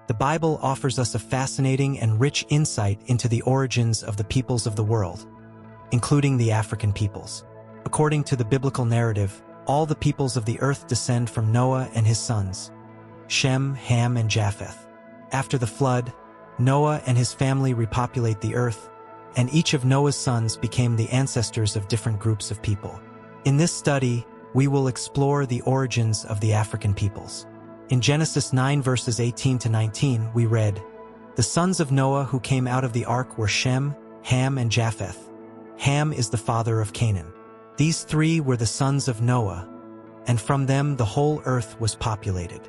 The Bible offers us a fascinating and rich insight into the origins of the peoples of the world, including the African peoples. According to the biblical narrative, all the peoples of the earth descend from Noah and his sons, Shem, Ham, and Japheth. After the flood, Noah and his family repopulate the earth, and each of Noah's sons became the ancestors of different groups of people. In this study, we will explore the origins of the African peoples. In Genesis 9 verses 18 to 19, we read, "The sons of Noah who came out of the ark were Shem, Ham, and Japheth. Ham is the father of Canaan. These three were the sons of Noah, and from them the whole earth was populated.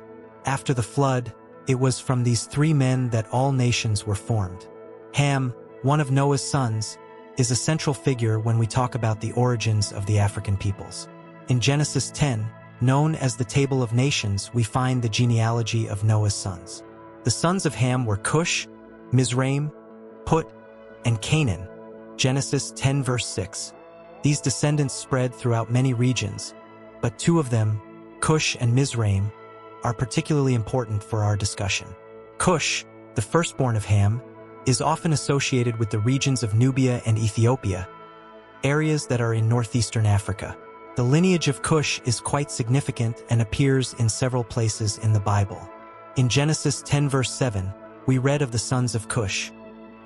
After the flood, it was from these three men that all nations were formed." Ham, one of Noah's sons, is a central figure when we talk about the origins of the African peoples. In Genesis 10, known as the Table of Nations, we find the genealogy of Noah's sons. The sons of Ham were Kush, Misraim, Put, and Canaan. Genesis 10 verse 6. These descendants spread throughout many regions, but two of them, Kush and Misraim, are particularly important for our discussion. Kush, the firstborn of Ham, is often associated with the regions of Nubia and Ethiopia, areas that are in northeastern Africa. The lineage of Kush is quite significant and appears in several places in the Bible. In Genesis 10 verse 7, we read of the sons of Kush.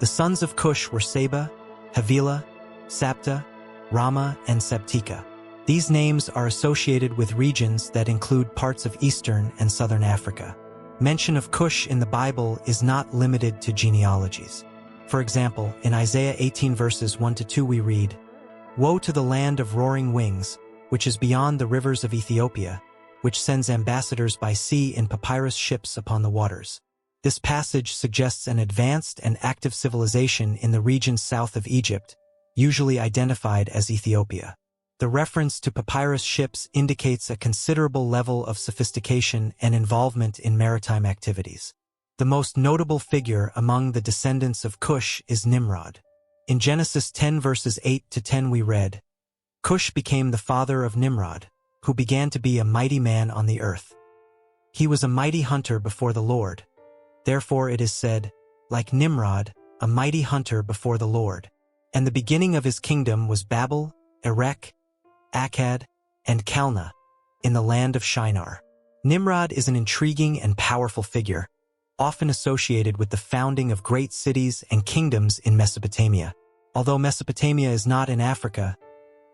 The sons of Kush were Seba, Havilah, Sabta, Rama, and Sabtika. These names are associated with regions that include parts of eastern and southern Africa. Mention of Kush in the Bible is not limited to genealogies. For example, in Isaiah 18 verses 1 to 2 we read, "Woe to the land of roaring wings, which is beyond the rivers of Ethiopia, which sends ambassadors by sea in papyrus ships upon the waters." This passage suggests an advanced and active civilization in the region south of Egypt, usually identified as Ethiopia. The reference to papyrus ships indicates a considerable level of sophistication and involvement in maritime activities. The most notable figure among the descendants of Kush is Nimrod. In Genesis 10 verses 8 to 10 we read, "Kush became the father of Nimrod, who began to be a mighty man on the earth. He was a mighty hunter before the Lord. Therefore it is said, like Nimrod, a mighty hunter before the Lord. And the beginning of his kingdom was Babel, Erech, Akkad, and Calneh, in the land of Shinar." Nimrod is an intriguing and powerful figure, often associated with the founding of great cities and kingdoms in Mesopotamia. Although Mesopotamia is not in Africa,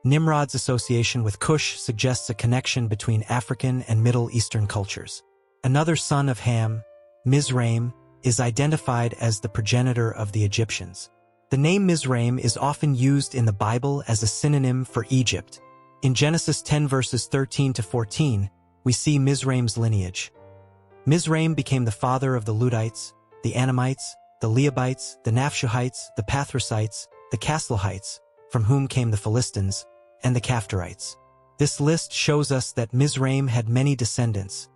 Nimrod's association with Kush suggests a connection between African and Middle Eastern cultures. Another son of Ham, Misraim, is identified as the progenitor of the Egyptians. The name Misraim is often used in the Bible as a synonym for Egypt. In Genesis 10 verses 13 to 14, we see Misraim's lineage. Misraim became the father of the Ludites, the Anamites, the Leabites, the Naphtuhites, the Pathrusites, the Casluhites, from whom came the Philistines, and the Caphtorites. This list shows us that Misraim had many descendants,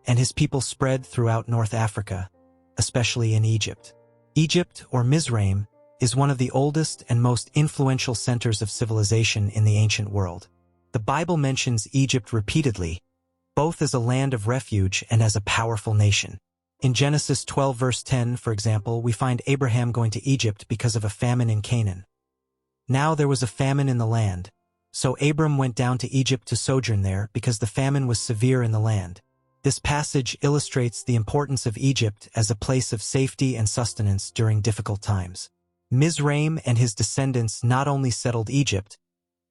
and his people spread throughout North Africa, especially in Egypt. Egypt, or Misraim, is one of the oldest and most influential centers of civilization in the ancient world. The Bible mentions Egypt repeatedly, both as a land of refuge and as a powerful nation. In Genesis 12 verse 10, for example, we find Abraham going to Egypt because of a famine in Canaan. Now there was a famine in the land, so Abram went down to Egypt to sojourn there because the famine was severe in the land. This passage illustrates the importance of Egypt as a place of safety and sustenance during difficult times. Misraim and his descendants not only settled Egypt,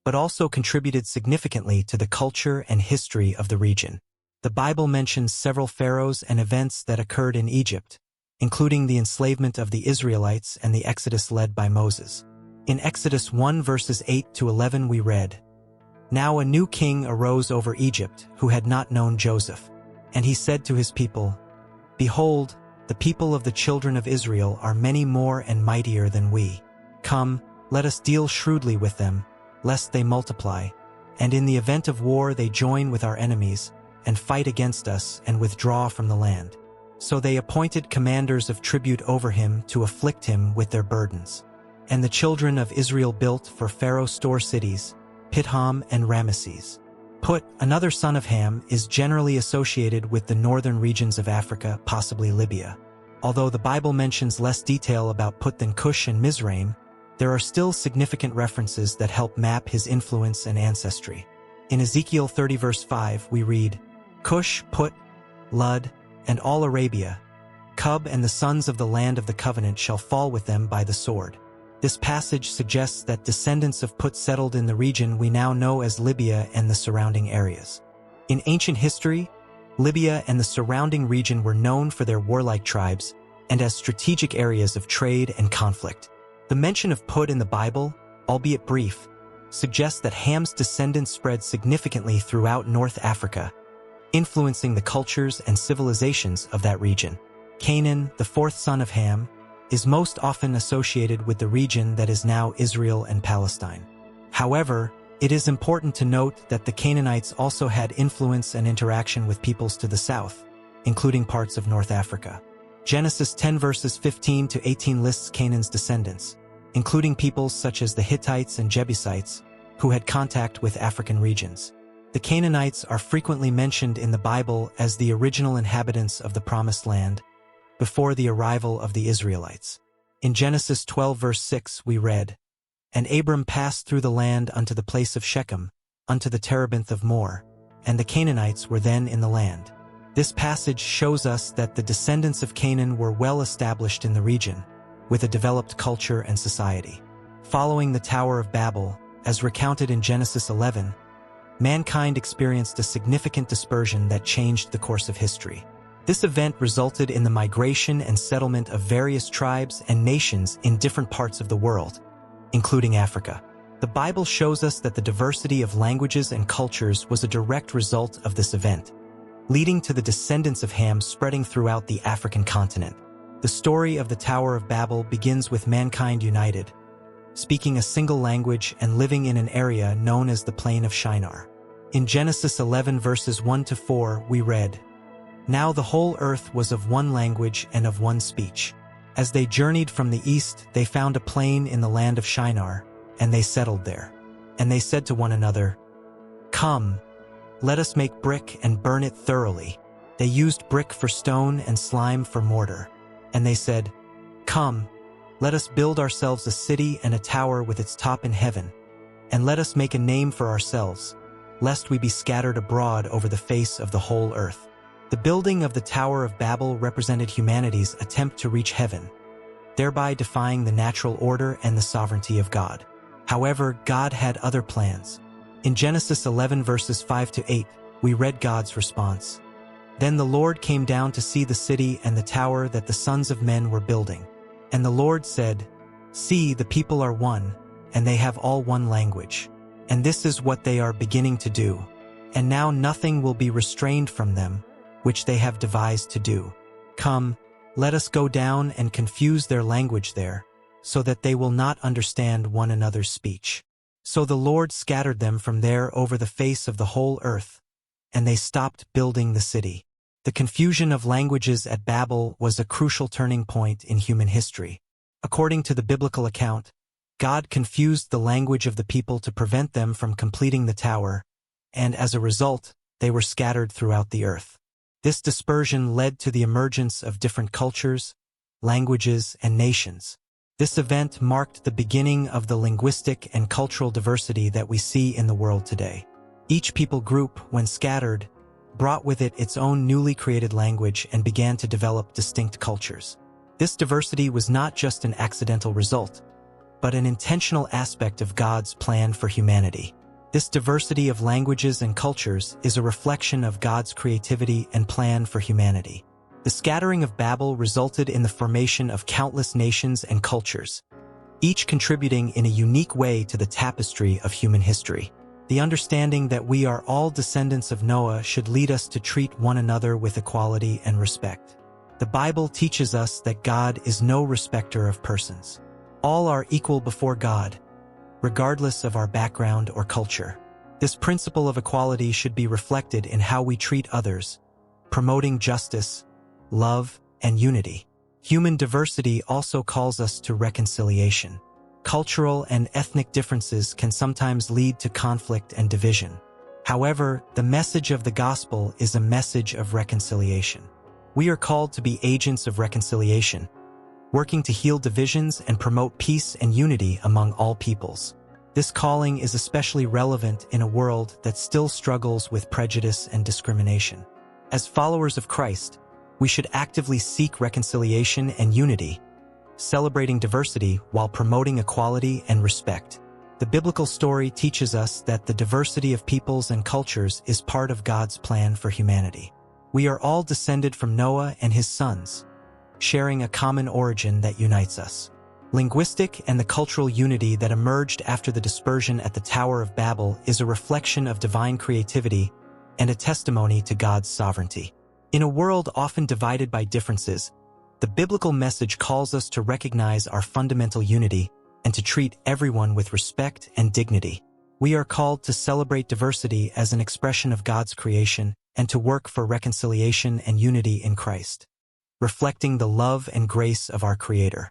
but also contributed significantly to the culture and history of the region. The Bible mentions several pharaohs and events that occurred in Egypt, including the enslavement of the Israelites and the Exodus led by Moses. In Exodus 1 verses 8 to 11 we read, "Now a new king arose over Egypt who had not known Joseph. And he said to his people, Behold, the people of the children of Israel are many more and mightier than we. Come, let us deal shrewdly with them, lest they multiply, and in the event of war they join with our enemies, and fight against us and withdraw from the land." So they appointed commanders of tribute over him to afflict him with their burdens. And the children of Israel built for Pharaoh store cities, Pithom and Ramesses. Put, another son of Ham, is generally associated with the northern regions of Africa, possibly Libya. Although the Bible mentions less detail about Put than Kush and Misraim, there are still significant references that help map his influence and ancestry. In Ezekiel 30 verse 5, we read, Kush, Put, Lud, and all Arabia, Cub and the sons of the land of the covenant shall fall with them by the sword. This passage suggests that descendants of Put settled in the region we now know as Libya and the surrounding areas. In ancient history, Libya and the surrounding region were known for their warlike tribes and as strategic areas of trade and conflict. The mention of Put in the Bible, albeit brief, suggests that Ham's descendants spread significantly throughout North Africa, influencing the cultures and civilizations of that region. Canaan, the fourth son of Ham, is most often associated with the region that is now Israel and Palestine. However, it is important to note that the Canaanites also had influence and interaction with peoples to the south, including parts of North Africa. Genesis 10 verses 15 to 18 lists Canaan's descendants, including peoples such as the Hittites and Jebusites, who had contact with African regions. The Canaanites are frequently mentioned in the Bible as the original inhabitants of the Promised Land, before the arrival of the Israelites. In Genesis 12 verse 6 we read, And Abram passed through the land unto the place of Shechem, unto the terebinth of More, and the Canaanites were then in the land. This passage shows us that the descendants of Canaan were well established in the region, with a developed culture and society. Following the Tower of Babel, as recounted in Genesis 11, mankind experienced a significant dispersion that changed the course of history. This event resulted in the migration and settlement of various tribes and nations in different parts of the world, including Africa. The Bible shows us that the diversity of languages and cultures was a direct result of this event, leading to the descendants of Ham spreading throughout the African continent. The story of the Tower of Babel begins with mankind united, speaking a single language and living in an area known as the Plain of Shinar. In Genesis 11 verses 1 to 4 we read, Now the whole earth was of one language and of one speech. As they journeyed from the east, they found a plain in the land of Shinar, and they settled there. And they said to one another, Come, let us make brick and burn it thoroughly. They used brick for stone and slime for mortar. And they said, Come, let us build ourselves a city and a tower with its top in heaven, and let us make a name for ourselves, lest we be scattered abroad over the face of the whole earth. The building of the Tower of Babel represented humanity's attempt to reach heaven, thereby defying the natural order and the sovereignty of God. However, God had other plans. In Genesis 11 verses 5 to 8, we read God's response. Then the Lord came down to see the city and the tower that the sons of men were building. And the Lord said, See, the people are one, and they have all one language. And this is what they are beginning to do. And now nothing will be restrained from them, which they have devised to do. Come, let us go down and confuse their language there, so that they will not understand one another's speech. So the Lord scattered them from there over the face of the whole earth, and they stopped building the city. The confusion of languages at Babel was a crucial turning point in human history. According to the biblical account, God confused the language of the people to prevent them from completing the tower, and as a result, they were scattered throughout the earth. This dispersion led to the emergence of different cultures, languages, and nations. This event marked the beginning of the linguistic and cultural diversity that we see in the world today. Each people group, when scattered, brought with it its own newly created language and began to develop distinct cultures. This diversity was not just an accidental result, but an intentional aspect of God's plan for humanity. This diversity of languages and cultures is a reflection of God's creativity and plan for humanity. The scattering of Babel resulted in the formation of countless nations and cultures, each contributing in a unique way to the tapestry of human history. The understanding that we are all descendants of Noah should lead us to treat one another with equality and respect. The Bible teaches us that God is no respecter of persons. All are equal before God, regardless of our background or culture. This principle of equality should be reflected in how we treat others, promoting justice, love, and unity. Human diversity also calls us to reconciliation. Cultural and ethnic differences can sometimes lead to conflict and division. However, the message of the gospel is a message of reconciliation. We are called to be agents of reconciliation, working to heal divisions and promote peace and unity among all peoples. This calling is especially relevant in a world that still struggles with prejudice and discrimination. As followers of Christ, we should actively seek reconciliation and unity, celebrating diversity while promoting equality and respect. The biblical story teaches us that the diversity of peoples and cultures is part of God's plan for humanity. We are all descended from Noah and his sons, sharing a common origin that unites us. Linguistic and the cultural unity that emerged after the dispersion at the Tower of Babel is a reflection of divine creativity and a testimony to God's sovereignty. In a world often divided by differences, the biblical message calls us to recognize our fundamental unity and to treat everyone with respect and dignity. We are called to celebrate diversity as an expression of God's creation and to work for reconciliation and unity in Christ, reflecting the love and grace of our Creator.